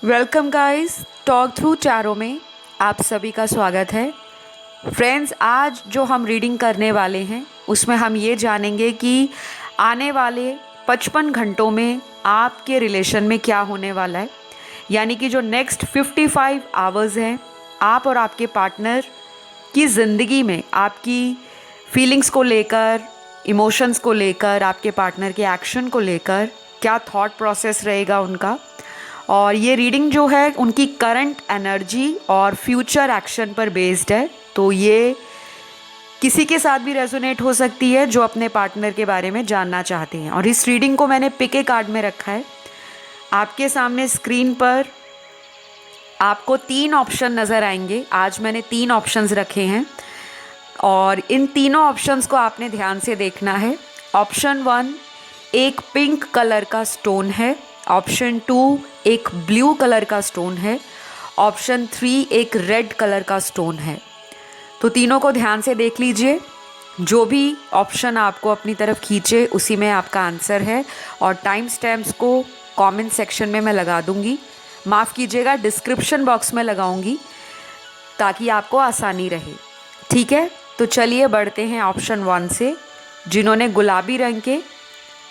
Welcome guys, talk through चारों में आप सभी का स्वागत है। फ्रेंड्स, आज जो हम रीडिंग करने वाले हैं उसमें हम ये जानेंगे कि आने वाले 55 घंटों में आपके रिलेशन में क्या होने वाला है। यानी कि जो नेक्स्ट 55 आवर्स हैं, आप और आपके पार्टनर की ज़िंदगी में आपकी फीलिंग्स को लेकर, इमोशंस को लेकर, आपके पार्टनर के एक्शन को लेकर क्या थॉट प्रोसेस रहेगा उनका। और ये रीडिंग जो है उनकी करंट एनर्जी और फ्यूचर एक्शन पर बेस्ड है, तो ये किसी के साथ भी रेजोनेट हो सकती है जो अपने पार्टनर के बारे में जानना चाहते हैं। और इस रीडिंग को मैंने पिक ए कार्ड में रखा है। आपके सामने स्क्रीन पर आपको 3 ऑप्शन नज़र आएंगे। आज मैंने 3 ऑप्शंस रखे हैं और इन तीनों ऑप्शंस को आपने ध्यान से देखना है। ऑप्शन 1 एक पिंक कलर का स्टोन है, ऑप्शन 2 एक ब्लू कलर का स्टोन है, ऑप्शन 3 एक रेड कलर का स्टोन है। तो तीनों को ध्यान से देख लीजिए। जो भी ऑप्शन आपको अपनी तरफ खींचे उसी में आपका आंसर है। और टाइम स्टैम्प्स को कमेंट सेक्शन में मैं लगा दूंगी, माफ़ कीजिएगा डिस्क्रिप्शन बॉक्स में लगाऊंगी ताकि आपको आसानी रहे। ठीक है, तो चलिए बढ़ते हैं ऑप्शन 1 से, जिन्होंने गुलाबी रंग के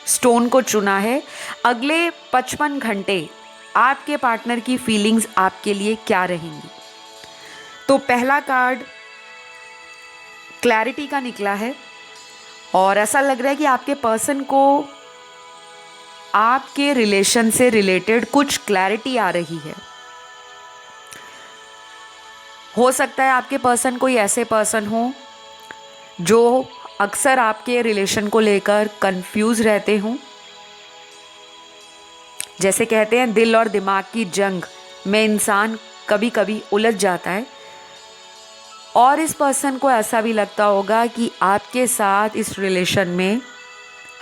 स्टोन को चुना है। अगले 55 घंटे आपके पार्टनर की फीलिंग्स आपके लिए क्या रहेंगी। तो पहला कार्ड क्लैरिटी का निकला है और ऐसा लग रहा है कि आपके पर्सन को आपके रिलेशन से रिलेटेड कुछ क्लैरिटी आ रही है। हो सकता है आपके पर्सन कोई ऐसे पर्सन हो जो अक्सर आपके रिलेशन को लेकर कंफ्यूज रहते हों। जैसे कहते हैं दिल और दिमाग की जंग में इंसान कभी कभी उलझ जाता है। और इस पर्सन को ऐसा भी लगता होगा कि आपके साथ इस रिलेशन में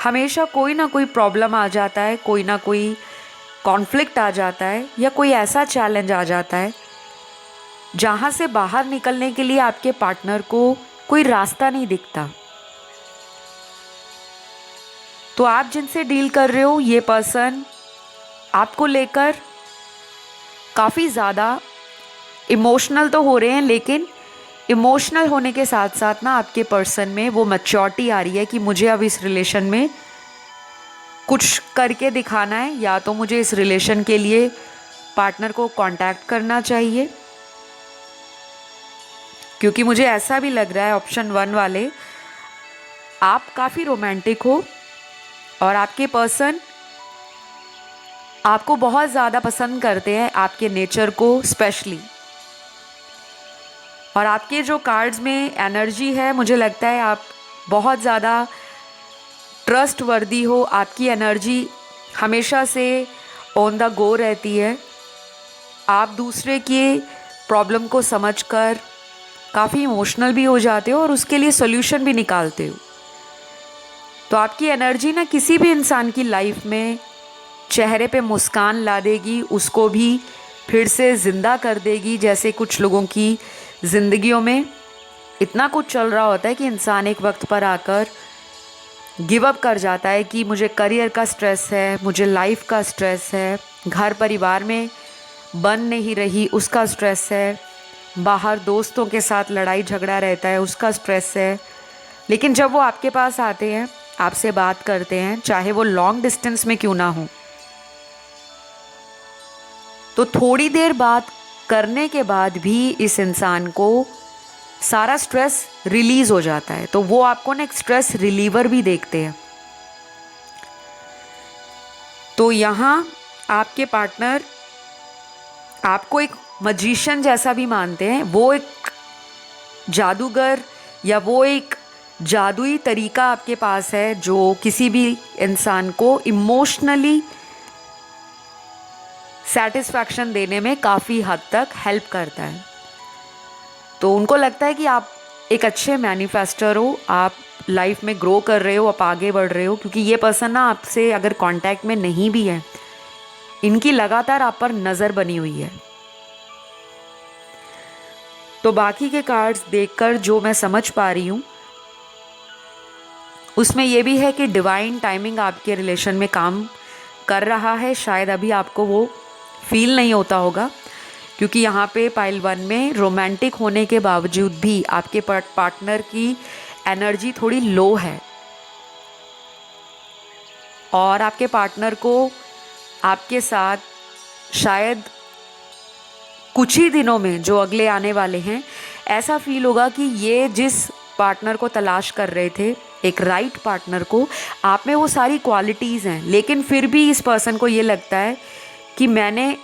हमेशा कोई ना कोई प्रॉब्लम आ जाता है, कोई ना कोई कॉन्फ्लिक्ट आ जाता है या कोई ऐसा चैलेंज आ जाता है जहाँ से बाहर निकलने के लिए आपके पार्टनर को कोई रास्ता नहीं दिखता। तो आप जिनसे डील कर रहे हो ये पर्सन आपको लेकर काफ़ी ज़्यादा इमोशनल तो हो रहे हैं, लेकिन इमोशनल होने के साथ साथ ना आपके पर्सन में वो मैच्योरिटी आ रही है कि मुझे अब इस रिलेशन में कुछ करके दिखाना है, या तो मुझे इस रिलेशन के लिए पार्टनर को कांटेक्ट करना चाहिए। क्योंकि मुझे ऐसा भी लग रहा है ऑप्शन 1 वाले, आप काफ़ी रोमांटिक हो और आपके पर्सन आपको बहुत ज़्यादा पसंद करते हैं, आपके नेचर को स्पेशली। और आपके जो कार्ड्स में एनर्जी है, मुझे लगता है आप बहुत ज़्यादा ट्रस्ट वर्दी हो। आपकी एनर्जी हमेशा से ऑन द गो रहती है। आप दूसरे की प्रॉब्लम को समझकर काफ़ी इमोशनल भी हो जाते हो और उसके लिए सोल्यूशन भी निकालते हो। तो आपकी एनर्जी ना किसी भी इंसान की लाइफ में चेहरे पे मुस्कान ला देगी, उसको भी फिर से ज़िंदा कर देगी। जैसे कुछ लोगों की ज़िंदगियों में इतना कुछ चल रहा होता है कि इंसान एक वक्त पर आकर गिव अप कर जाता है कि मुझे करियर का स्ट्रेस है, मुझे लाइफ का स्ट्रेस है, घर परिवार में बन नहीं रही उसका स्ट्रेस है, बाहर दोस्तों के साथ लड़ाई झगड़ा रहता है उसका स्ट्रेस है। लेकिन जब वो आपके पास आते हैं, आपसे बात करते हैं, चाहे वो लॉन्ग डिस्टेंस में क्यों ना हो, तो थोड़ी देर बात करने के बाद भी इस इंसान को सारा स्ट्रेस रिलीज़ हो जाता है। तो वो आपको ना एक स्ट्रेस रिलीवर भी देखते हैं। तो यहाँ आपके पार्टनर आपको एक मजिशियन जैसा भी मानते हैं। वो एक जादूगर या वो एक जादुई तरीका आपके पास है जो किसी भी इंसान को इमोशनली सेटिस्फैक्शन देने में काफ़ी हद तक हेल्प करता है। तो उनको लगता है कि आप एक अच्छे मैनिफेस्टर हो, आप लाइफ में ग्रो कर रहे हो, आप आगे बढ़ रहे हो। क्योंकि ये पर्सन ना आपसे अगर कांटेक्ट में नहीं भी है, इनकी लगातार आप पर नज़र बनी हुई है। तो बाकी के कार्ड्स देखकर जो मैं समझ पा रही हूँ उसमें ये भी है कि डिवाइन टाइमिंग आपके रिलेशन में काम कर रहा है। शायद अभी आपको वो फील नहीं होता होगा, क्योंकि यहाँ पे पाइल 1 में रोमांटिक होने के बावजूद भी आपके पार्टनर की एनर्जी थोड़ी लो है और आपके पार्टनर को आपके साथ शायद कुछ ही दिनों में जो अगले आने वाले हैं ऐसा फील होगा कि ये जिस पार्टनर को तलाश कर रहे थे, एक राइट पार्टनर को, आप में वो सारी क्वालिटीज़ हैं, लेकिन फिर भी इस पर्सन को ये लगता है कि मैंने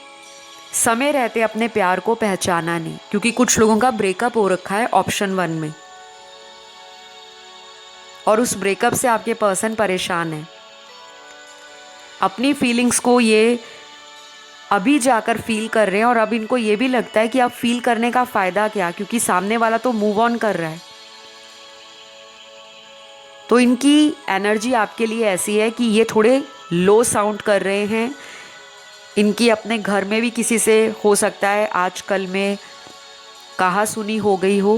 समय रहते अपने प्यार को पहचाना नहीं, क्योंकि कुछ लोगों का ब्रेकअप हो रखा है ऑप्शन 1 में और उस ब्रेकअप से आपके पर्सन परेशान है। अपनी फीलिंग्स को ये अभी जाकर फील कर रहे हैं और अब इनको ये भी लगता है कि अब फील करने का फ़ायदा क्या, क्योंकि सामने वाला तो मूव ऑन कर रहा है। तो इनकी एनर्जी आपके लिए ऐसी है कि ये थोड़े लो साउंड कर रहे हैं। इनकी अपने घर में भी किसी से हो सकता है आजकल में कहा सुनी हो गई हो,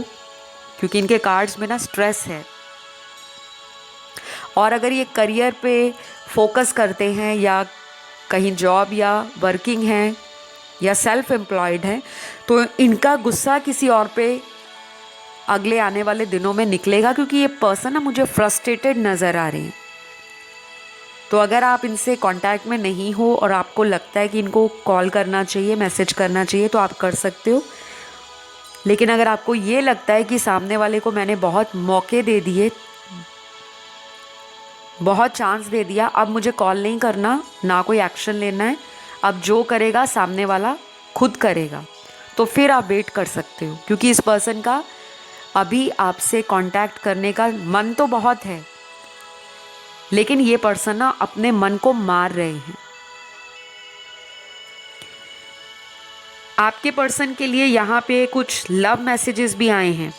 क्योंकि इनके कार्ड्स में ना स्ट्रेस है। और अगर ये करियर पे फोकस करते हैं या कहीं जॉब या वर्किंग हैं या सेल्फ एम्प्लॉयड हैं, तो इनका गुस्सा किसी और पे अगले आने वाले दिनों में निकलेगा, क्योंकि ये पर्सन ना मुझे फ्रस्ट्रेटेड नज़र आ रहे हैं। तो अगर आप इनसे कांटेक्ट में नहीं हो और आपको लगता है कि इनको कॉल करना चाहिए, मैसेज करना चाहिए, तो आप कर सकते हो। लेकिन अगर आपको ये लगता है कि सामने वाले को मैंने बहुत मौके दे दिए, बहुत चांस दे दिया, अब मुझे कॉल नहीं करना, ना कोई एक्शन लेना है, अब जो करेगा सामने वाला खुद करेगा, तो फिर आप वेट कर सकते हो, क्योंकि इस पर्सन का अभी आपसे कांटेक्ट करने का मन तो बहुत है, लेकिन ये पर्सन ना अपने मन को मार रहे हैं। आपके पर्सन के लिए यहाँ पे कुछ लव मैसेजेस भी आए हैं।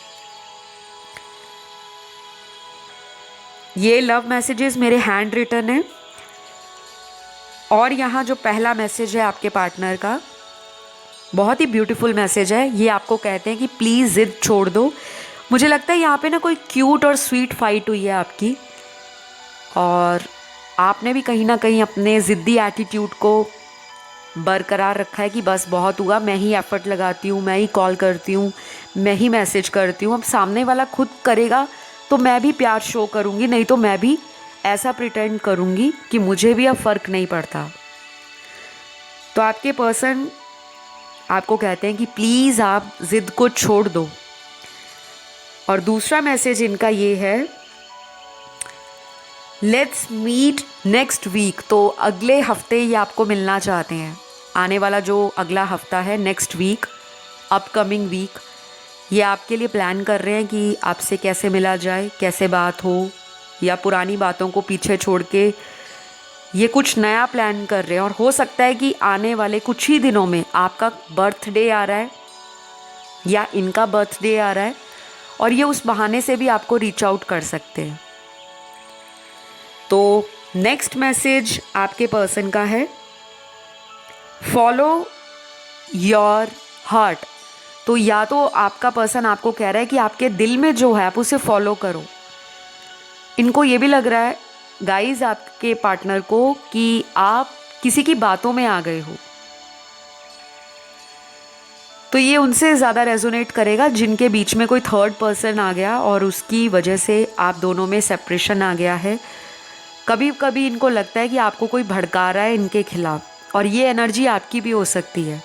ये लव मैसेजेस मेरे हैंड रिटन है और यहाँ जो पहला मैसेज है आपके पार्टनर का, बहुत ही ब्यूटीफुल मैसेज है। ये आपको कहते हैं कि प्लीज़ ज़िद छोड़ दो। मुझे लगता है यहाँ पे ना कोई क्यूट और स्वीट फाइट हुई है आपकी, और आपने भी कहीं ना कहीं अपने ज़िद्दी एटीट्यूड को बरकरार रखा है कि बस बहुत हुआ, मैं ही एफर्ट लगाती हूँ, मैं ही कॉल करती हूँ, मैं ही मैसेज करती हूँ, अब सामने वाला खुद करेगा तो मैं भी प्यार शो करूँगी, नहीं तो मैं भी ऐसा प्रिटेंड करूँगी कि मुझे भी अब फ़र्क नहीं पड़ता। तो आपके पर्सन आपको कहते हैं कि प्लीज़ आप ज़िद को छोड़ दो। और दूसरा मैसेज इनका ये है, लेट्स मीट नेक्स्ट वीक। तो अगले हफ्ते ये आपको मिलना चाहते हैं। आने वाला जो अगला हफ्ता है, नेक्स्ट वीक, अपकमिंग वीक, ये आपके लिए प्लान कर रहे हैं कि आपसे कैसे मिला जाए, कैसे बात हो, या पुरानी बातों को पीछे छोड़ के ये कुछ नया प्लान कर रहे हैं। और हो सकता है कि आने वाले कुछ ही दिनों में आपका बर्थडे आ रहा है या इनका बर्थडे आ रहा है, और ये उस बहाने से भी आपको रीच आउट कर सकते हैं। तो नेक्स्ट मैसेज आपके पर्सन का है, फॉलो योर हार्ट। तो या तो आपका पर्सन आपको कह रहा है कि आपके दिल में जो है आप उसे फॉलो करो। इनको ये भी लग रहा है गाइस आपके पार्टनर को कि आप किसी की बातों में आ गए हो, तो ये उनसे ज़्यादा रेजोनेट करेगा जिनके बीच में कोई थर्ड पर्सन आ गया और उसकी वजह से आप दोनों में सेपरेशन आ गया है। कभी कभी इनको लगता है कि आपको कोई भड़का रहा है इनके खिलाफ, और ये एनर्जी आपकी भी हो सकती है।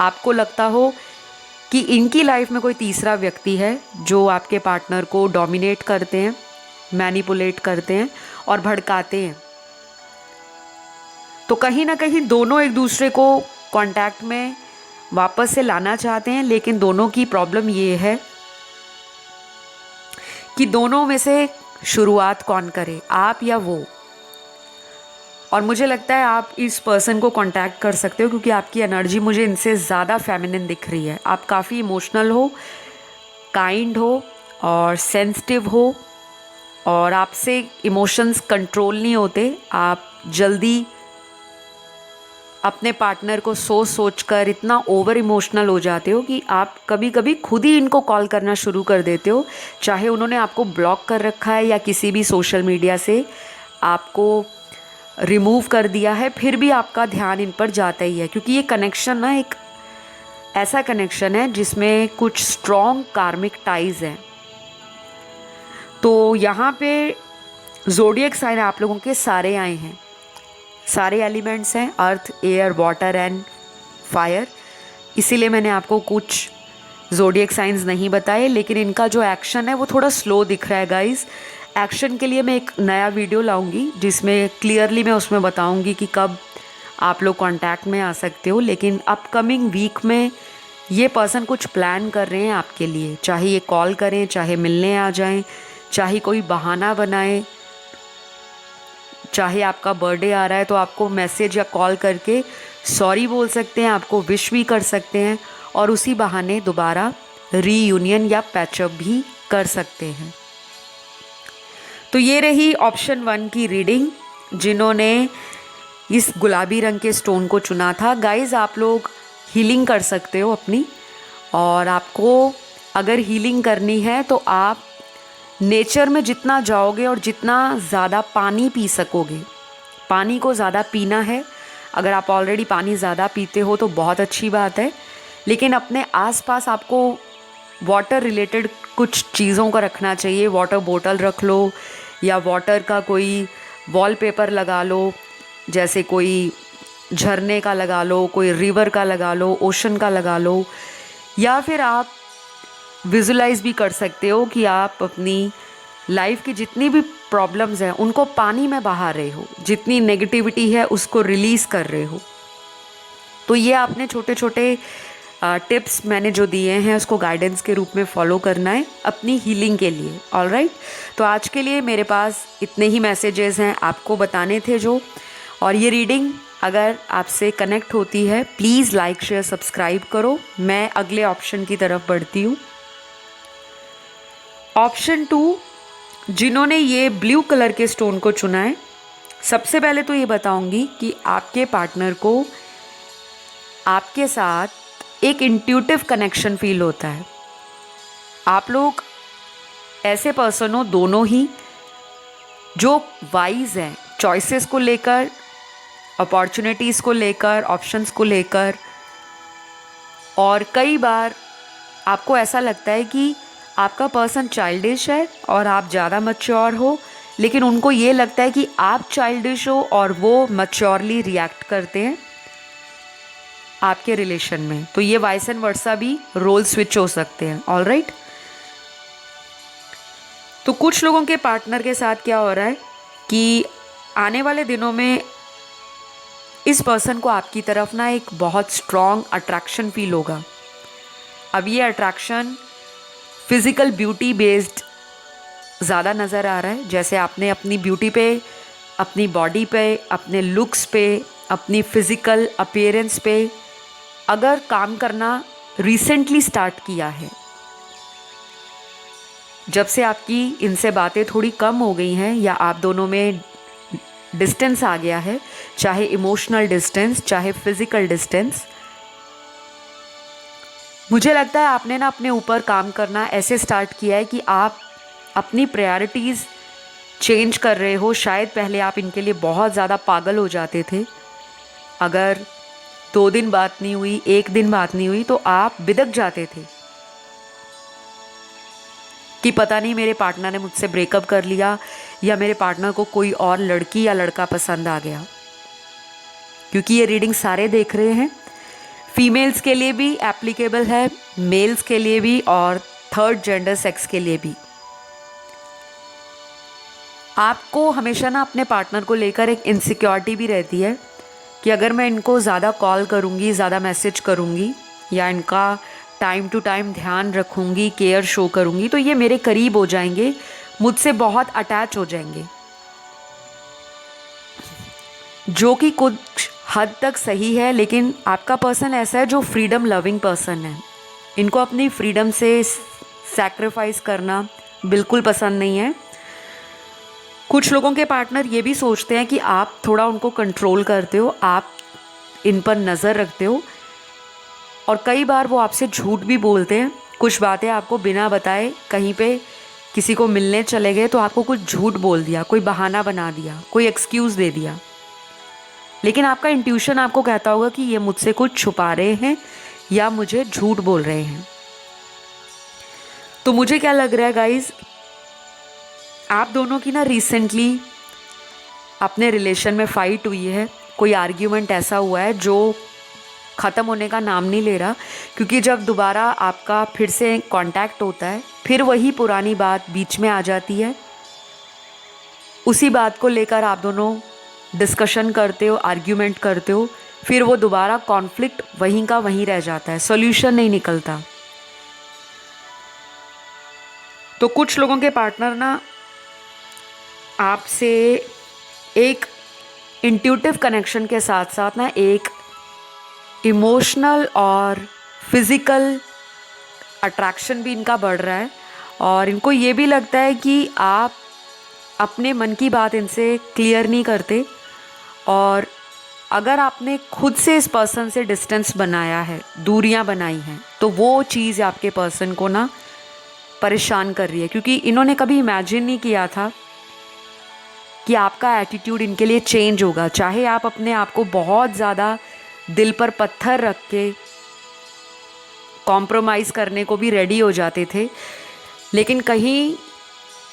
आपको लगता हो कि इनकी लाइफ में कोई तीसरा व्यक्ति है जो आपके पार्टनर को डोमिनेट करते हैं, मैनिपुलेट करते हैं और भड़काते हैं। तो कहीं ना कहीं दोनों एक दूसरे को कांटेक्ट में वापस से लाना चाहते हैं, लेकिन दोनों की प्रॉब्लम ये है कि दोनों में से शुरुआत कौन करे, आप या वो। और मुझे लगता है आप इस पर्सन को कांटेक्ट कर सकते हो, क्योंकि आपकी एनर्जी मुझे इनसे ज़्यादा फेमिनिन दिख रही है। आप काफ़ी इमोशनल हो, काइंड हो और सेंसिटिव हो, और आपसे इमोशंस कंट्रोल नहीं होते। आप जल्दी अपने पार्टनर को सोच कर इतना ओवर इमोशनल हो जाते हो कि आप कभी कभी खुद ही इनको कॉल करना शुरू कर देते हो, चाहे उन्होंने आपको ब्लॉक कर रखा है या किसी भी सोशल मीडिया से आपको रिमूव कर दिया है, फिर भी आपका ध्यान इन पर जाता ही है, क्योंकि ये कनेक्शन ना एक ऐसा कनेक्शन है जिसमें कुछ स्ट्रॉन्ग कार्मिक टाइज हैं। तो यहाँ पे ज़ोडिएक साइन आप लोगों के सारे आए हैं, सारे एलिमेंट्स हैं, अर्थ, एयर, वाटर एंड फायर। इसीलिए मैंने आपको कुछ ज़ोडिएक साइंस नहीं बताए, लेकिन इनका जो एक्शन है वो थोड़ा स्लो दिख रहा है गाइस। एक्शन के लिए मैं एक नया वीडियो लाऊंगी जिसमें क्लियरली मैं उसमें बताऊंगी कि कब आप लोग कांटेक्ट में आ सकते हो। लेकिन अपकमिंग वीक में ये पर्सन कुछ प्लान कर रहे हैं आपके लिए, चाहे ये कॉल करें, चाहे मिलने आ जाएं, चाहे कोई बहाना बनाएं, चाहे आपका बर्थडे आ रहा है तो आपको मैसेज या कॉल करके सॉरी बोल सकते हैं, आपको विश भी कर सकते हैं और उसी बहाने दोबारा रीयूनियन या पैचअप भी कर सकते हैं। तो ये रही ऑप्शन 1 की रीडिंग जिन्होंने इस गुलाबी रंग के स्टोन को चुना था। गाइस, आप लोग हीलिंग कर सकते हो अपनी, और आपको अगर हीलिंग करनी है तो आप नेचर में जितना जाओगे और जितना ज़्यादा पानी पी सकोगे, पानी को ज़्यादा पीना है। अगर आप ऑलरेडी पानी ज़्यादा पीते हो तो बहुत अच्छी बात है, लेकिन अपने आसपास आपको वाटर रिलेटेड कुछ चीज़ों का रखना चाहिए। वाटर बोतल रख लो या वाटर का कोई वॉलपेपर लगा लो, जैसे कोई झरने का लगा लो, कोई रिवर का लगा लो, ओशन का लगा लो, या फिर आप विजुलाइज भी कर सकते हो कि आप अपनी लाइफ की जितनी भी प्रॉब्लम्स हैं उनको पानी में बहा रहे हो, जितनी नेगेटिविटी है उसको रिलीज़ कर रहे हो। तो ये आपने छोटे छोटे टिप्स मैंने जो दिए हैं उसको गाइडेंस के रूप में फॉलो करना है अपनी हीलिंग के लिए। ऑलराइट, तो आज के लिए मेरे पास इतने ही मैसेजेस हैं आपको बताने थे जो, और ये रीडिंग अगर आपसे कनेक्ट होती है प्लीज़ लाइक, शेयर, सब्सक्राइब करो। मैं अगले ऑप्शन की तरफ बढ़ती हूँ। ऑप्शन 2, जिन्होंने ये ब्लू कलर के स्टोन को चुना है, सबसे पहले तो ये बताऊंगी कि आपके पार्टनर को आपके साथ एक इंट्यूटिव कनेक्शन फील होता है। आप लोग ऐसे पर्सन हो दोनों ही जो वाइज हैं चॉइसेस को लेकर, अपॉर्चुनिटीज़ को लेकर, ऑप्शंस को लेकर, और कई बार आपको ऐसा लगता है कि आपका पर्सन चाइल्डिश है और आप ज़्यादा मैच्योर हो, लेकिन उनको ये लगता है कि आप चाइल्डिश हो और वो मैच्योरली रिएक्ट करते हैं आपके रिलेशन में। तो ये वाइस एंड वर्सा भी रोल स्विच हो सकते हैं। ऑलराइट, तो कुछ लोगों के पार्टनर के साथ क्या हो रहा है कि आने वाले दिनों में इस पर्सन को आपकी तरफ ना एक बहुत स्ट्रॉन्ग अट्रैक्शन फील होगा। अब ये अट्रैक्शन फिज़िकल ब्यूटी बेस्ड ज़्यादा नज़र आ रहा है, जैसे आपने अपनी ब्यूटी पे, अपनी बॉडी पे, अपने लुक्स पे, अपनी फ़िज़िकल अपीयरेंस पे अगर काम करना रिसेंटली स्टार्ट किया है, जब से आपकी इनसे बातें थोड़ी कम हो गई हैं या आप दोनों में डिस्टेंस आ गया है, चाहे इमोशनल डिस्टेंस, चाहे फिज़िकल डिस्टेंस, मुझे लगता है आपने ना अपने ऊपर काम करना ऐसे स्टार्ट किया है कि आप अपनी प्रायोरिटीज़ चेंज कर रहे हो। शायद पहले आप इनके लिए बहुत ज़्यादा पागल हो जाते थे। अगर 2 दिन बात नहीं हुई, 1 दिन बात नहीं हुई, तो आप बिदक जाते थे कि पता नहीं मेरे पार्टनर ने मुझसे ब्रेकअप कर लिया या मेरे पार्टनर को कोई और लड़की या लड़का पसंद आ गया। क्योंकि ये रीडिंग सारे देख रहे हैं, फीमेल्स के लिए भी एप्लीकेबल है, मेल्स के लिए भी और थर्ड जेंडर सेक्स के लिए भी। आपको हमेशा ना अपने पार्टनर को लेकर एक इनसिक्योरिटी भी रहती है कि अगर मैं इनको ज़्यादा कॉल करूँगी, ज़्यादा मैसेज करूँगी या इनका टाइम टू टाइम ध्यान रखूँगी, केयर शो करूँगी, तो ये मेरे करीब हो जाएंगे, मुझसे बहुत अटैच हो जाएंगे, जो कि कुछ हद तक सही है। लेकिन आपका पर्सन ऐसा है जो फ्रीडम लविंग पर्सन है, इनको अपनी फ्रीडम से सैक्रिफाइस करना बिल्कुल पसंद नहीं है। कुछ लोगों के पार्टनर ये भी सोचते हैं कि आप थोड़ा उनको कंट्रोल करते हो, आप इन पर नज़र रखते हो, और कई बार वो आपसे झूठ भी बोलते हैं। कुछ बातें आपको बिना बताए कहीं पे किसी को मिलने चले गए तो आपको कुछ झूठ बोल दिया, कोई बहाना बना दिया, कोई एक्सक्यूज़ दे दिया। लेकिन आपका इंट्यूशन आपको कहता होगा कि ये मुझसे कुछ छुपा रहे हैं या मुझे झूठ बोल रहे हैं। तो मुझे क्या लग रहा है गाइज, आप दोनों की ना रिसेंटली अपने रिलेशन में फाइट हुई है, कोई आर्ग्यूमेंट ऐसा हुआ है जो ख़त्म होने का नाम नहीं ले रहा, क्योंकि जब दोबारा आपका फिर से कांटेक्ट होता है फिर वही पुरानी बात बीच में आ जाती है। उसी बात को लेकर आप दोनों डिस्कशन करते हो, आर्ग्यूमेंट करते हो, फिर वो दोबारा कॉन्फ्लिक्ट वहीं का वहीं रह जाता है, सॉल्यूशन नहीं निकलता। तो कुछ लोगों के पार्टनर ना आपसे एक इंट्यूटिव कनेक्शन के साथ साथ ना एक इमोशनल और फिज़िकल अट्रैक्शन भी इनका बढ़ रहा है, और इनको ये भी लगता है कि आप अपने मन की बात इनसे क्लियर नहीं करते, और अगर आपने खुद से इस पर्सन से डिस्टेंस बनाया है, दूरियां बनाई हैं, तो वो चीज़ आपके पर्सन को ना परेशान कर रही है, क्योंकि इन्होंने कभी इमेजिन नहीं किया था कि आपका एटीट्यूड इनके लिए चेंज होगा। चाहे आप अपने आप को बहुत ज़्यादा दिल पर पत्थर रख के कॉम्प्रोमाइज़ करने को भी रेडी हो जाते थे, लेकिन कहीं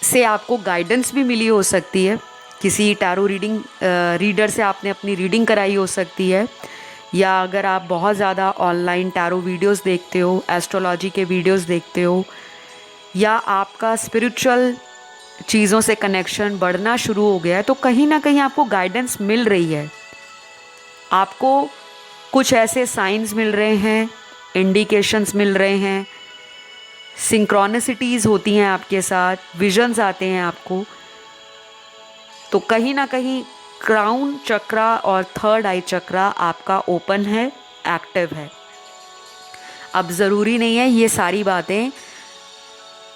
से आपको गाइडेंस भी मिली हो सकती है, किसी टैरो रीडर से आपने अपनी रीडिंग कराई हो सकती है, या अगर आप बहुत ज़्यादा ऑनलाइन टैरो वीडियोस देखते हो, एस्ट्रोलॉजी के वीडियोस देखते हो, या आपका स्पिरिचुअल चीज़ों से कनेक्शन बढ़ना शुरू हो गया है, तो कहीं ना कहीं आपको गाइडेंस मिल रही है। आपको कुछ ऐसे साइंस मिल रहे हैं, इंडिकेशंस मिल रहे हैं, सिंक्रोनिसिटीज़ होती हैं आपके साथ, विजन्स आते हैं आपको। तो कहीं ना कहीं क्राउन चक्रा और थर्ड आई चक्रा आपका ओपन है, एक्टिव है। अब ज़रूरी नहीं है ये सारी बातें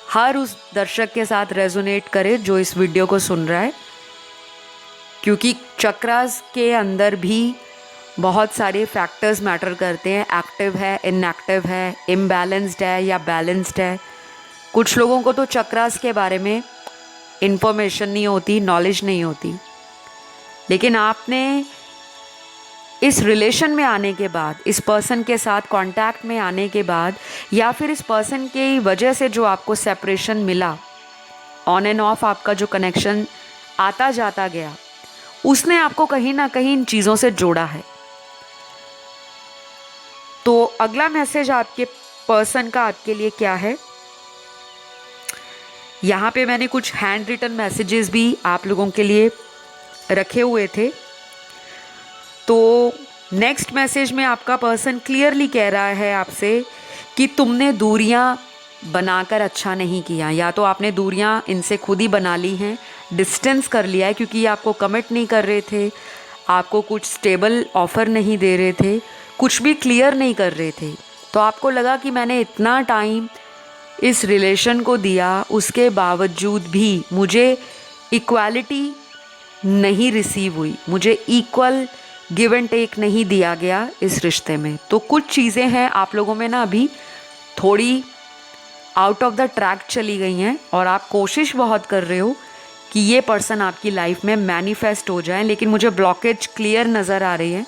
हर उस दर्शक के साथ रेजोनेट करे जो इस वीडियो को सुन रहा है, क्योंकि चक्रास के अंदर भी बहुत सारे फैक्टर्स मैटर करते हैं। एक्टिव है, इनएक्टिव है, इम्बैलेंस्ड है या बैलेंस्ड है। कुछ लोगों को तो चक्रास के बारे में इंफॉर्मेशन नहीं होती, नॉलेज नहीं होती, लेकिन आपने इस रिलेशन में आने के बाद, इस पर्सन के साथ कांटेक्ट में आने के बाद, या फिर इस पर्सन की वजह से जो आपको सेपरेशन मिला, ऑन एंड ऑफ आपका जो कनेक्शन आता जाता गया, उसने आपको कहीं ना कहीं इन चीज़ों से जोड़ा है। तो अगला मैसेज आपके पर्सन का आपके लिए क्या है? यहाँ पे मैंने कुछ हैंड रिटन मैसेजेस भी आप लोगों के लिए रखे हुए थे। तो नेक्स्ट मैसेज में आपका पर्सन क्लियरली कह रहा है आपसे कि तुमने दूरियां बनाकर अच्छा नहीं किया, या तो आपने दूरियां इनसे खुद ही बना ली हैं, डिस्टेंस कर लिया है, क्योंकि आपको कमिट नहीं कर रहे थे, आपको कुछ स्टेबल ऑफ़र नहीं दे रहे थे, कुछ भी क्लियर नहीं कर रहे थे। तो आपको लगा कि मैंने इतना टाइम इस रिलेशन को दिया, उसके बावजूद भी मुझे इक्वालिटी नहीं रिसीव हुई, मुझे इक्वल गिव एंड टेक नहीं दिया गया इस रिश्ते में। तो कुछ चीज़ें हैं आप लोगों में ना अभी थोड़ी आउट ऑफ द ट्रैक चली गई हैं, और आप कोशिश बहुत कर रहे हो कि ये पर्सन आपकी लाइफ में मैनिफेस्ट हो जाए, लेकिन मुझे ब्लॉकेज क्लियर नज़र आ रही है।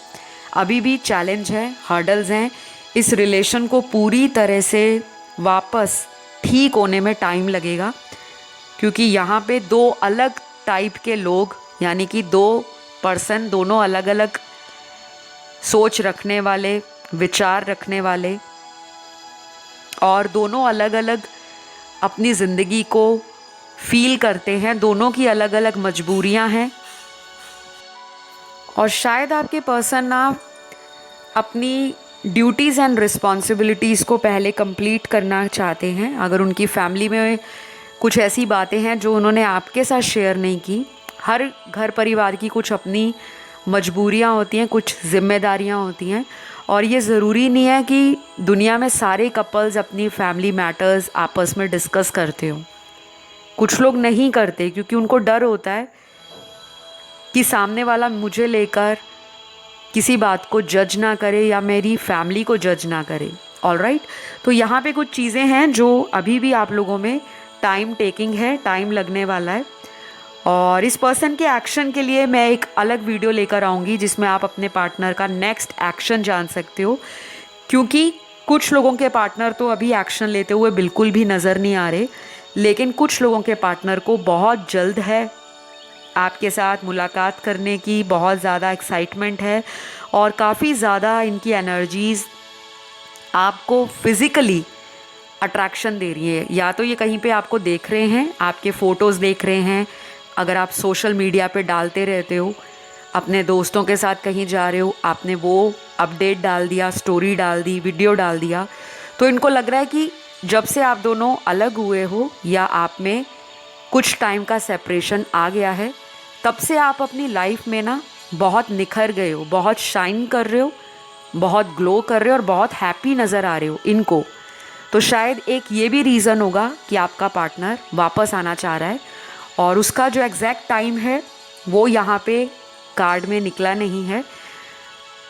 अभी भी चैलेंज है, हर्डल्स हैं। इस रिलेशन को पूरी तरह से वापस ठीक होने में टाइम लगेगा, क्योंकि यहाँ पे दो अलग टाइप के लोग, यानी कि दो पर्सन, दोनों अलग अलग सोच रखने वाले, विचार रखने वाले, और दोनों अलग अलग अपनी ज़िंदगी को फील करते हैं, दोनों की अलग अलग मजबूरियां हैं। और शायद आपके पर्सन ना अपनी ड्यूटीज़ एंड रिस्पॉन्सिबिलिटीज़ को पहले कंप्लीट करना चाहते हैं। अगर उनकी फैमिली में कुछ ऐसी बातें हैं जो उन्होंने आपके साथ शेयर नहीं की, हर घर परिवार की कुछ अपनी मजबूरियां होती हैं, कुछ जिम्मेदारियां होती हैं, और ये ज़रूरी नहीं है कि दुनिया में सारे कपल्स अपनी फैमिली मैटर्स आपस में डिस्कस करते हो। कुछ लोग नहीं करते क्योंकि उनको डर होता है कि सामने वाला मुझे लेकर किसी बात को जज ना करे या मेरी फैमिली को जज ना करे। ऑलराइट, तो यहाँ पे कुछ चीज़ें हैं जो अभी भी आप लोगों में टाइम टेकिंग है, टाइम लगने वाला है। और इस पर्सन के एक्शन के लिए मैं एक अलग वीडियो लेकर आऊँगी जिसमें आप अपने पार्टनर का नेक्स्ट एक्शन जान सकते हो, क्योंकि कुछ लोगों के पार्टनर तो अभी एक्शन लेते हुए बिल्कुल भी नज़र नहीं आ रहे, लेकिन कुछ लोगों के पार्टनर को बहुत जल्द है आपके साथ मुलाकात करने की, बहुत ज़्यादा एक्साइटमेंट है और काफ़ी ज़्यादा इनकी एनर्जीज़ आपको फिज़िकली अट्रैक्शन दे रही है। या तो ये कहीं पे आपको देख रहे हैं, आपके फ़ोटोज़ देख रहे हैं, अगर आप सोशल मीडिया पे डालते रहते हो, अपने दोस्तों के साथ कहीं जा रहे हो, आपने वो अपडेट डाल दिया, स्टोरी डाल दी, वीडियो डाल दिया, तो इनको लग रहा है कि जब से आप दोनों अलग हुए हो या आप में कुछ टाइम का सेपरेशन आ गया है, तब से आप अपनी लाइफ में ना बहुत निखर गए हो, बहुत शाइन कर रहे हो, बहुत ग्लो कर रहे हो और बहुत हैप्पी नज़र आ रहे हो इनको। तो शायद एक ये भी रीज़न होगा कि आपका पार्टनर वापस आना चाह रहा है, और उसका जो एग्जैक्ट टाइम है वो यहाँ पे कार्ड में निकला नहीं है,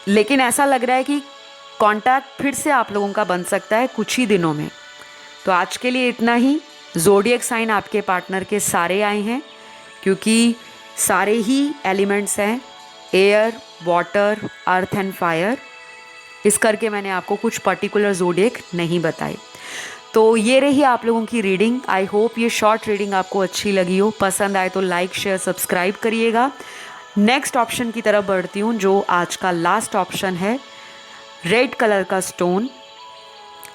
लेकिन ऐसा लग रहा है कि कांटेक्ट फिर से आप लोगों का बन सकता है कुछ ही दिनों में। तो आज के लिए इतना ही। ज़ोडिएक साइन आपके पार्टनर के सारे आए हैं, क्योंकि सारे ही एलिमेंट्स हैं, air, water, earth and fire. इस करके मैंने आपको कुछ पर्टिकुलर ज़ोडिएक नहीं बताए। तो ये रही आप लोगों की रीडिंग। आई होप ये शॉर्ट रीडिंग आपको अच्छी लगी हो। पसंद आए तो लाइक, शेयर, सब्सक्राइब करिएगा। नेक्स्ट ऑप्शन की तरफ बढ़ती हूँ, जो आज का लास्ट ऑप्शन है, रेड कलर का स्टोन।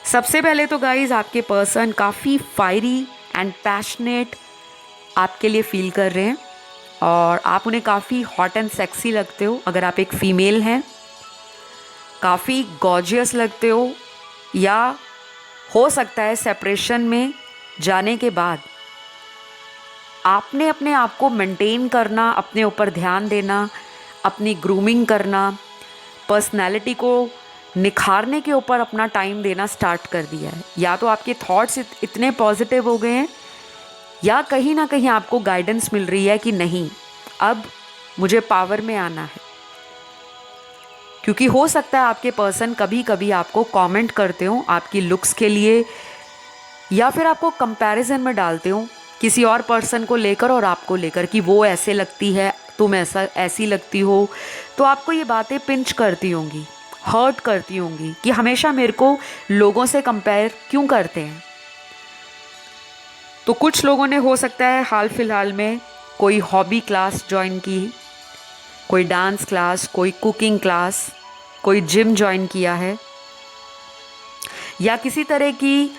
सबसे पहले तो गाइज आपके पर्सन काफ़ी फायरी एंड पैशनेट आपके लिए फील कर रहे हैं और आप उन्हें काफ़ी हॉट एंड सेक्सी लगते हो। अगर आप एक फ़ीमेल हैं, काफ़ी गॉर्जियस लगते हो, या हो सकता है सेपरेशन में जाने के बाद आपने अपने आप को मेंटेन करना, अपने ऊपर ध्यान देना, अपनी ग्रूमिंग करना, पर्सनैलिटी को निखारने के ऊपर अपना टाइम देना स्टार्ट कर दिया है। या तो आपके थॉट्स इतने पॉजिटिव हो गए हैं, या कहीं ना कहीं आपको गाइडेंस मिल रही है कि नहीं, अब मुझे पावर में आना है। क्योंकि हो सकता है आपके पर्सन कभी कभी आपको कमेंट करते हो आपकी लुक्स के लिए, या फिर आपको कंपैरिजन में डालते हो किसी और पर्सन को लेकर और आपको लेकर कि वो ऐसे लगती है, तुम ऐसी लगती हो। तो आपको ये बातें पिंच करती होंगी, हर्ट करती होंगी कि हमेशा मेरे को लोगों से कंपेयर क्यों करते हैं। तो कुछ लोगों ने हो सकता है हाल फिलहाल में कोई हॉबी क्लास ज्वाइन की, कोई डांस क्लास, कोई कुकिंग क्लास, कोई जिम ज्वाइन किया है, या किसी तरह की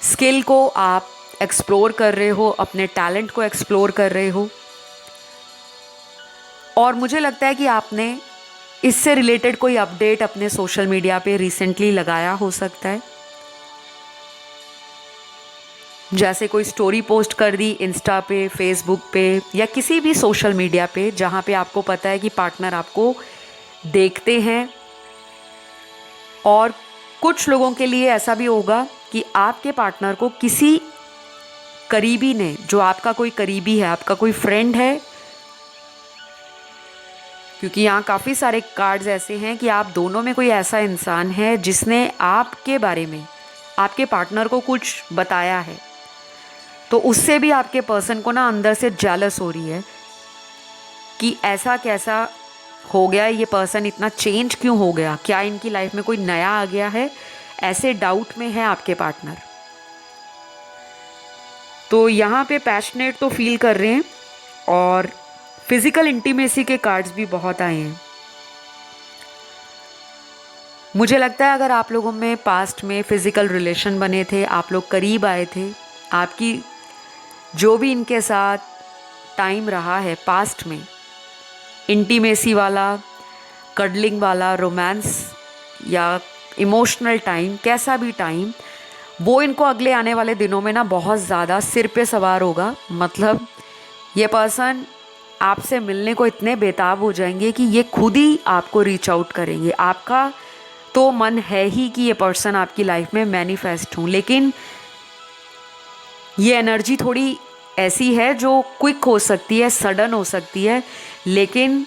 स्किल को आप एक्सप्लोर कर रहे हो, अपने टैलेंट को एक्सप्लोर कर रहे हो। और मुझे लगता है कि आपने इससे रिलेटेड कोई अपडेट अपने सोशल मीडिया पे रिसेंटली लगाया हो सकता है, जैसे कोई स्टोरी पोस्ट कर दी इंस्टा पे, फेसबुक पे, या किसी भी सोशल मीडिया पे जहाँ पे आपको पता है कि पार्टनर आपको देखते हैं। और कुछ लोगों के लिए ऐसा भी होगा कि आपके पार्टनर को किसी करीबी ने, जो आपका कोई करीबी है, आपका कोई फ्रेंड है, क्योंकि यहाँ काफ़ी सारे कार्ड्स ऐसे हैं कि आप दोनों में कोई ऐसा इंसान है जिसने आपके बारे में आपके पार्टनर को कुछ बताया है, तो उससे भी आपके पर्सन को ना अंदर से जेलस हो रही है कि ऐसा कैसा हो गया, ये पर्सन इतना चेंज क्यों हो गया, क्या इनकी लाइफ में कोई नया आ गया है, ऐसे डाउट में है आपके पार्टनर। तो यहाँ पे पैशनेट तो फील कर रहे हैं, और फिजिकल इंटीमेसी के कार्ड्स भी बहुत आए हैं। मुझे लगता है अगर आप लोगों में पास्ट में फिजिकल रिलेशन बने थे, आप लोग करीब आए थे, आपकी जो भी इनके साथ टाइम रहा है पास्ट में, इंटीमेसी वाला, कडलिंग वाला, रोमांस या इमोशनल टाइम, कैसा भी टाइम, वो इनको अगले आने वाले दिनों में ना बहुत ज़्यादा सिर पे सवार होगा। मतलब ये पर्सन आपसे मिलने को इतने बेताब हो जाएंगे कि ये खुद ही आपको रीच आउट करेंगे। आपका तो मन है ही कि ये पर्सन आपकी लाइफ में मैनिफेस्ट हो, लेकिन ये एनर्जी थोड़ी ऐसी है जो क्विक हो सकती है, सडन हो सकती है, लेकिन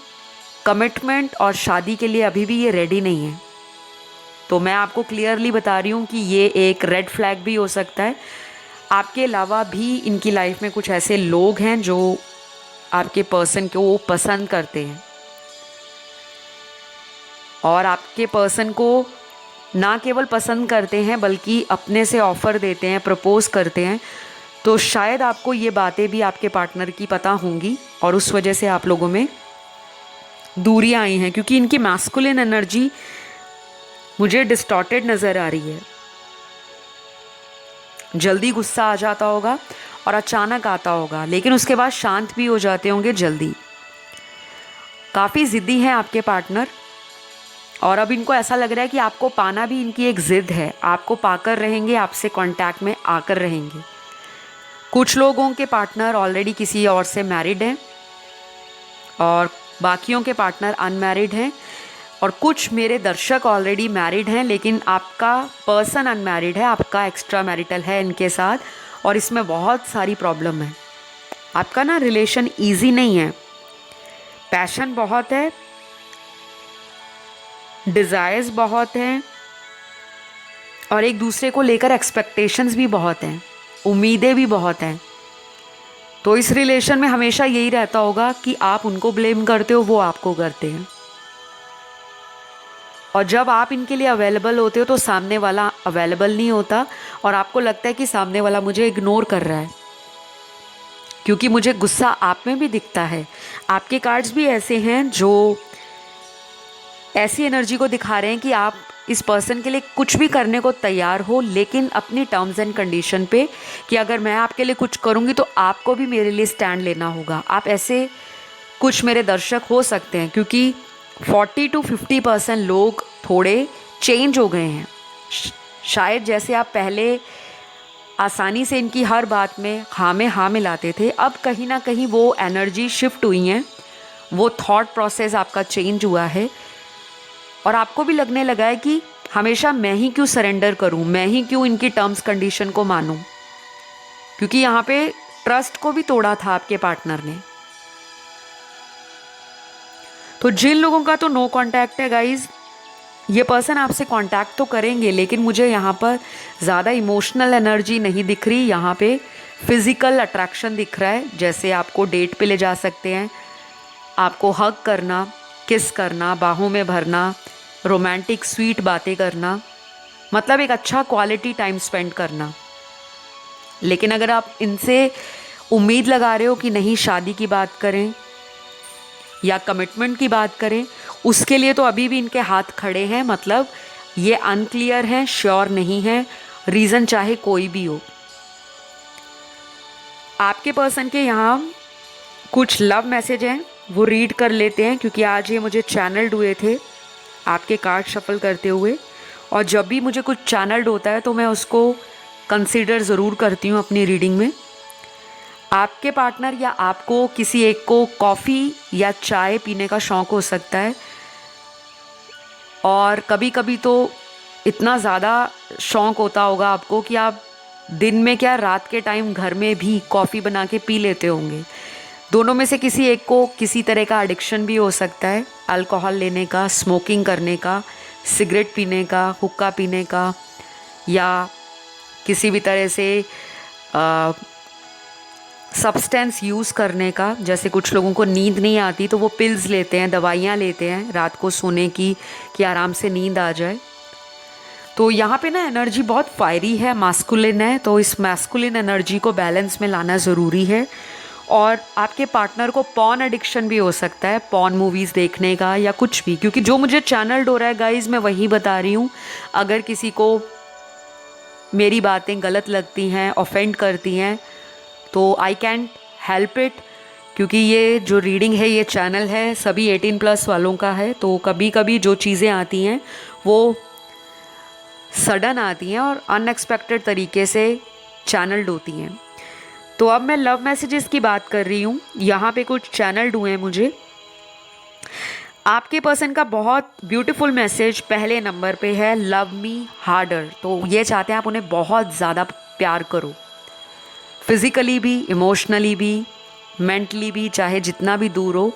कमिटमेंट और शादी के लिए अभी भी ये रेडी नहीं है। तो मैं आपको क्लियरली बता रही हूँ कि ये एक रेड फ्लैग भी हो सकता है। आपके अलावा भी इनकी लाइफ में कुछ ऐसे लोग हैं जो आपके पर्सन को वो पसंद करते हैं और आपके पर्सन को ना केवल पसंद करते हैं बल्कि अपने से ऑफ़र देते हैं, प्रपोज़ करते हैं। तो शायद आपको ये बातें भी आपके पार्टनर की पता होंगी और उस वजह से आप लोगों में दूरियां आई हैं, क्योंकि इनकी मैस्कुलिन एनर्जी मुझे डिस्टॉर्टेड नज़र आ रही है। जल्दी गुस्सा आ जाता होगा और अचानक आता होगा, लेकिन उसके बाद शांत भी हो जाते होंगे जल्दी। काफ़ी ज़िद्दी हैं आपके पार्टनर और अब इनको ऐसा लग रहा है कि आपको पाना भी इनकी एक ज़िद है। आपको पाकर रहेंगे, आपसे कांटेक्ट में आकर रहेंगे। कुछ लोगों के पार्टनर ऑलरेडी किसी और से मैरिड हैं और बाकियों के पार्टनर अनमैरिड हैं और कुछ मेरे दर्शक ऑलरेडी मैरिड हैं, लेकिन आपका पर्सन अनमैरिड है, आपका एक्स्ट्रा मैरिटल है इनके साथ और इसमें बहुत सारी प्रॉब्लम है। आपका ना रिलेशन ईजी नहीं है। पैशन बहुत है, डिज़ायर्स बहुत हैं और एक दूसरे को लेकर एक्सपेक्टेशंस भी बहुत हैं, उम्मीदें भी बहुत हैं। तो इस रिलेशन में हमेशा यही रहता होगा कि आप उनको ब्लेम करते हो, वो आपको करते हैं। और जब आप इनके लिए अवेलेबल होते हो तो सामने वाला अवेलेबल नहीं होता और आपको लगता है कि सामने वाला मुझे इग्नोर कर रहा है, क्योंकि मुझे गुस्सा आप में भी दिखता है। आपके कार्ड्स भी ऐसे हैं जो ऐसी एनर्जी को दिखा रहे हैं कि आप इस पर्सन के लिए कुछ भी करने को तैयार हो, लेकिन अपनी टर्म्स एंड कंडीशन पे कि अगर मैं आपके लिए कुछ करूँगी तो आपको भी मेरे लिए स्टैंड लेना होगा। आप ऐसे कुछ मेरे दर्शक हो सकते हैं, क्योंकि 40 to 50% लोग थोड़े चेंज हो गए हैं। शायद जैसे आप पहले आसानी से इनकी हर बात में हाँ मिलाते थे, अब कहीं ना कहीं वो एनर्जी शिफ्ट हुई हैं, वो थॉट प्रोसेस आपका चेंज हुआ है और आपको भी लगने लगा है कि हमेशा मैं ही क्यों सरेंडर करूं, मैं ही क्यों इनकी टर्म्स कंडीशन को मानूं, क्योंकि यहाँ पे ट्रस्ट को भी तोड़ा था आपके पार्टनर ने। तो जिन लोगों का तो नो कांटेक्ट है गाइज, ये पर्सन आपसे कांटेक्ट तो करेंगे, लेकिन मुझे यहाँ पर ज़्यादा इमोशनल एनर्जी नहीं दिख रही। यहाँ पे फिज़िकल अट्रैक्शन दिख रहा है, जैसे आपको डेट पे ले जा सकते हैं, आपको हग करना, किस करना, बाहों में भरना, रोमांटिक स्वीट बातें करना, मतलब एक अच्छा क्वालिटी टाइम स्पेंड करना। लेकिन अगर आप इनसे उम्मीद लगा रहे हो कि नहीं शादी की बात करें या कमिटमेंट की बात करें, उसके लिए तो अभी भी इनके हाथ खड़े हैं, मतलब ये अनक्लियर हैं, श्योर नहीं है, रीज़न चाहे कोई भी हो। आपके पर्सन के यहाँ कुछ लव मैसेज हैं, वो रीड कर लेते हैं, क्योंकि आज ये मुझे चैनल्ड हुए थे आपके कार्ड शफल करते हुए, और जब भी मुझे कुछ चैनल्ड होता है तो मैं उसको कंसीडर ज़रूर करती हूँ अपनी रीडिंग में। आपके पार्टनर या आपको किसी एक को कॉफ़ी या चाय पीने का शौक़ हो सकता है, और कभी कभी तो इतना ज़्यादा शौक़ होता होगा आपको कि आप दिन में क्या रात के टाइम घर में भी कॉफ़ी बना के पी लेते होंगे। दोनों में से किसी एक को किसी तरह का एडिक्शन भी हो सकता है, अल्कोहल लेने का, स्मोकिंग करने का, सिगरेट पीने का, हुक्का पीने का, या किसी भी तरह से सब्सटेंस यूज़ करने का। जैसे कुछ लोगों को नींद नहीं आती तो वो पिल्स लेते हैं, दवाइयाँ लेते हैं रात को सोने की, कि आराम से नींद आ जाए। तो यहाँ पे ना एनर्जी बहुत फायरी है, मास्कुलिन है, तो इस मास्कुलिन एनर्जी को बैलेंस में लाना ज़रूरी है। और आपके पार्टनर को पॉर्न एडिक्शन भी हो सकता है, पॉर्न मूवीज़ देखने का या कुछ भी, क्योंकि जो मुझे चैनल्ड हो रहा है गाइज़ मैं वही बता रही हूँ। अगर किसी को मेरी बातें गलत लगती हैं, ऑफेंड करती हैं, तो आई कैंट हेल्प इट, क्योंकि ये जो रीडिंग है, ये चैनल है सभी 18+ वालों का है। तो कभी कभी जो चीज़ें आती हैं वो सडन आती हैं और अनएक्सपेक्टेड तरीके से चैनल्ड होती हैं। तो अब मैं लव मैसेजेस की बात कर रही हूँ। यहाँ पे कुछ चैनल्ड हुए हैं मुझे। आपके पर्सन का बहुत ब्यूटीफुल मैसेज पहले नंबर पे है, लव मी हार्डर। तो ये चाहते हैं आप उन्हें बहुत ज़्यादा प्यार करो, फिज़िकली भी, इमोशनली भी, मेंटली भी, चाहे जितना भी दूर हो,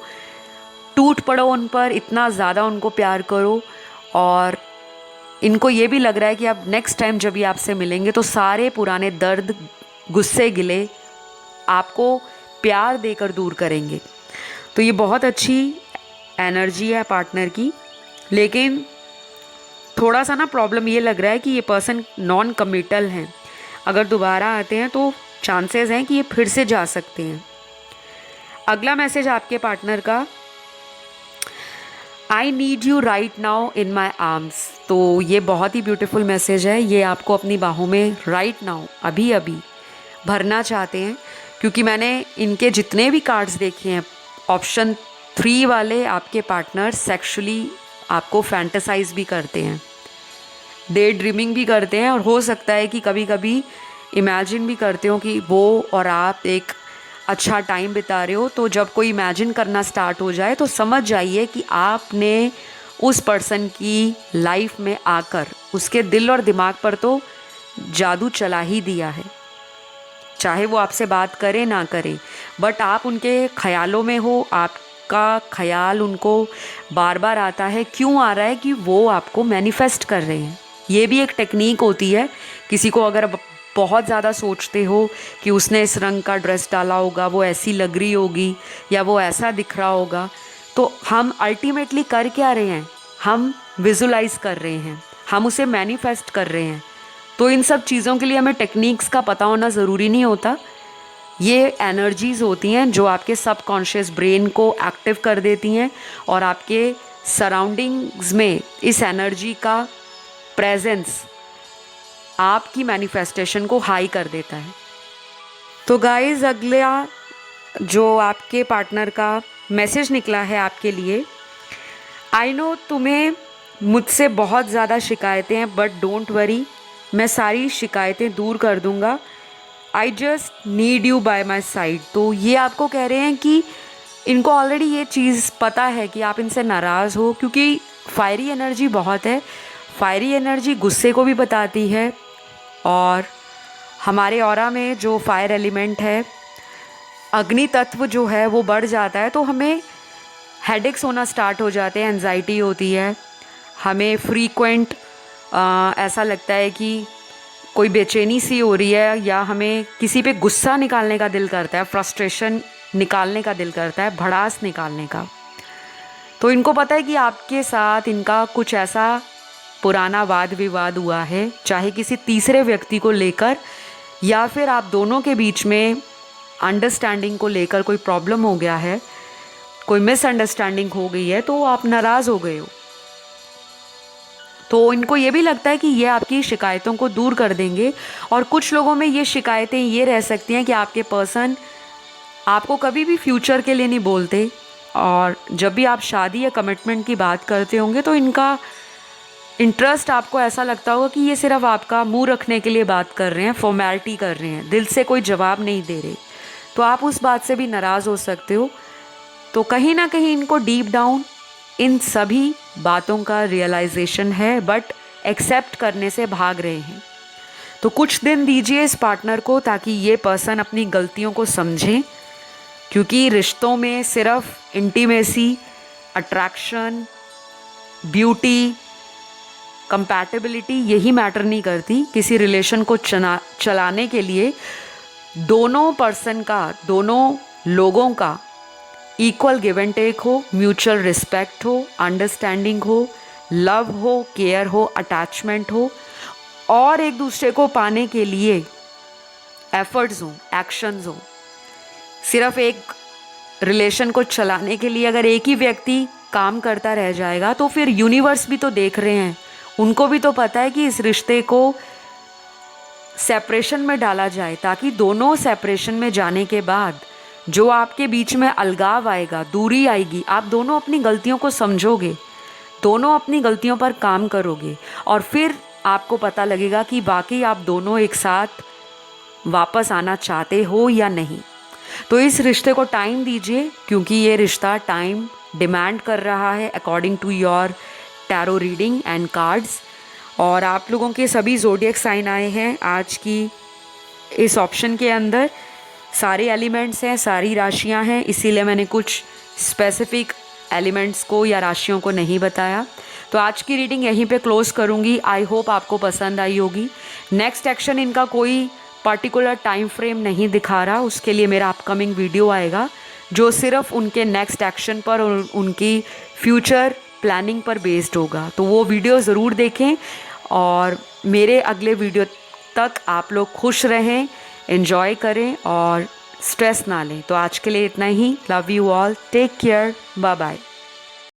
टूट पड़ो उन पर, इतना ज़्यादा उनको प्यार करो। और इनको ये भी लग रहा है कि अब नेक्स्ट टाइम जब भी आपसे मिलेंगे तो सारे पुराने दर्द, गुस्से, गिले आपको प्यार देकर दूर करेंगे। तो ये बहुत अच्छी एनर्जी है पार्टनर की, लेकिन थोड़ा सा ना प्रॉब्लम ये लग रहा है कि ये पर्सन नॉन कमिटल हैं। अगर दोबारा आते हैं तो चांसेस हैं कि ये फिर से जा सकते हैं। अगला मैसेज आपके पार्टनर का, I need you right now in my arms. तो ये बहुत ही ब्यूटीफुल मैसेज है। ये आपको अपनी बाहों में राइट नाउ, अभी अभी भरना चाहते हैं, क्योंकि मैंने इनके जितने भी कार्ड्स देखे हैं, ऑप्शन 3 वाले आपके पार्टनर सेक्सुअली आपको फैंटेसाइज भी करते हैं, डे ड्रीमिंग भी करते हैं, और हो सकता है कि कभी कभी इमेजिन भी करते हो कि वो और आप एक अच्छा टाइम बिता रहे हो। तो जब कोई इमेजिन करना स्टार्ट हो जाए तो समझ जाइए कि आपने उस पर्सन की लाइफ में आकर उसके दिल और दिमाग पर तो जादू चला ही दिया है। चाहे वो आपसे बात करे ना करे, बट आप उनके ख्यालों में हो, आपका ख्याल उनको बार बार आता है। क्यों आ रहा है? कि वो आपको मैनिफेस्ट कर रहे हैं। ये भी एक टेक्निक होती है। किसी को अगर बहुत ज़्यादा सोचते हो कि उसने इस रंग का ड्रेस डाला होगा, वो ऐसी लग रही होगी, या वो ऐसा दिख रहा होगा, तो हम अल्टीमेटली कर क्या रहे हैं? हम विजुलाइज कर रहे हैं, हम उसे मैनिफेस्ट कर रहे हैं। तो इन सब चीज़ों के लिए हमें टेक्निक्स का पता होना ज़रूरी नहीं होता। ये एनर्जीज़ होती हैं जो आपके सबकॉन्शियस ब्रेन को एक्टिव कर देती हैं, और आपके सराउंडिंग्स में इस एनर्जी का प्रेजेंस आपकी मैनिफेस्टेशन को हाई कर देता है। तो गाइस, अगला जो आपके पार्टनर का मैसेज निकला है आपके लिए, आई नो तुम्हें मुझसे बहुत ज़्यादा शिकायतें हैं, बट डोंट वरी, मैं सारी शिकायतें दूर कर दूंगा। I just need you bye my side. तो ये आपको कह रहे हैं कि इनको ऑलरेडी ये चीज़ पता है कि आप इनसे नाराज़ हो, क्योंकि फायरी एनर्जी बहुत है। फायरी एनर्जी गुस्से को भी बताती है, और हमारे ऑरा में जो फायर एलिमेंट है, अग्नि तत्व जो है, वो बढ़ जाता है तो हमें हेडेक्स होना स्टार्ट हो जाते हैं, एंजाइटी होती है, हमें फ्रीक्वेंट ऐसा लगता है कि कोई बेचैनी सी हो रही है, या हमें किसी पे गुस्सा निकालने का दिल करता है, फ्रस्ट्रेशन निकालने का दिल करता है, भड़ास निकालने का। तो इनको पता है कि आपके साथ इनका कुछ ऐसा पुराना वाद विवाद हुआ है, चाहे किसी तीसरे व्यक्ति को लेकर, या फिर आप दोनों के बीच में अंडरस्टैंडिंग को लेकर कोई प्रॉब्लम हो गया है, कोई मिसअंडरस्टैंडिंग हो गई है, तो आप नाराज़ हो गए हो। तो इनको ये भी लगता है कि ये आपकी शिकायतों को दूर कर देंगे। और कुछ लोगों में ये शिकायतें ये रह सकती हैं कि आपके पर्सन आपको कभी भी फ्यूचर के लिए नहीं बोलते, और जब भी आप शादी या कमिटमेंट की बात करते होंगे तो इनका इंटरेस्ट आपको ऐसा लगता होगा कि ये सिर्फ आपका मुंह रखने के लिए बात कर रहे हैं, फॉर्मेलिटी कर रहे हैं, दिल से कोई जवाब नहीं दे रहे। तो आप उस बात से भी नाराज़ हो सकते हो। तो कहीं ना कहीं इनको डीप डाउन इन सभी बातों का रियलाइजेशन है, बट एक्सेप्ट करने से भाग रहे हैं। तो कुछ दिन दीजिए इस पार्टनर को, ताकि ये पर्सन अपनी गलतियों को समझें, क्योंकि रिश्तों में सिर्फ इंटीमेसी, अट्रैक्शन, ब्यूटी, कंपैटिबिलिटी यही मैटर नहीं करती। किसी रिलेशन को चलाने के लिए दोनों पर्सन का, दोनों लोगों का इक्वल गिव एंड टेक हो, म्यूचुअल रिस्पेक्ट हो, अंडरस्टैंडिंग हो, लव हो, केयर हो, अटैचमेंट हो, और एक दूसरे को पाने के लिए एफर्ट्स हो, एक्शंस हो। सिर्फ एक रिलेशन को चलाने के लिए अगर एक ही व्यक्ति काम करता रह जाएगा तो फिर यूनिवर्स भी तो देख रहे हैं, उनको भी तो पता है कि इस रिश्ते को सेपरेशन में डाला जाए, ताकि दोनों सेपरेशन में जाने के बाद जो आपके बीच में अलगाव आएगा, दूरी आएगी, आप दोनों अपनी गलतियों को समझोगे, दोनों अपनी गलतियों पर काम करोगे, और फिर आपको पता लगेगा कि बाकी आप दोनों एक साथ वापस आना चाहते हो या नहीं। तो इस रिश्ते को टाइम दीजिए, क्योंकि ये रिश्ता टाइम डिमांड कर रहा है according to your tarot reading and cards. और आप लोगों के सभी ज़ोडिएक साइन आए हैं आज की इस ऑप्शन के अंदर। सारे एलिमेंट्स हैं, सारी राशियां हैं, इसीलिए मैंने कुछ स्पेसिफिक एलिमेंट्स को या राशियों को नहीं बताया। तो आज की रीडिंग यहीं पे क्लोज़ करूँगी। आई होप आपको पसंद आई होगी। नेक्स्ट एक्शन इनका कोई पर्टिकुलर टाइम फ्रेम नहीं दिखा रहा, उसके लिए मेरा अपकमिंग वीडियो आएगा जो सिर्फ उनके नेक्स्ट एक्शन पर और उनकी फ्यूचर प्लानिंग पर बेस्ड होगा। तो वो वीडियो ज़रूर देखें और मेरे अगले वीडियो तक आप लोग खुश रहें, एंजॉय करें और स्ट्रेस ना लें। तो आज के लिए इतना ही। Love you all, take care, bye bye.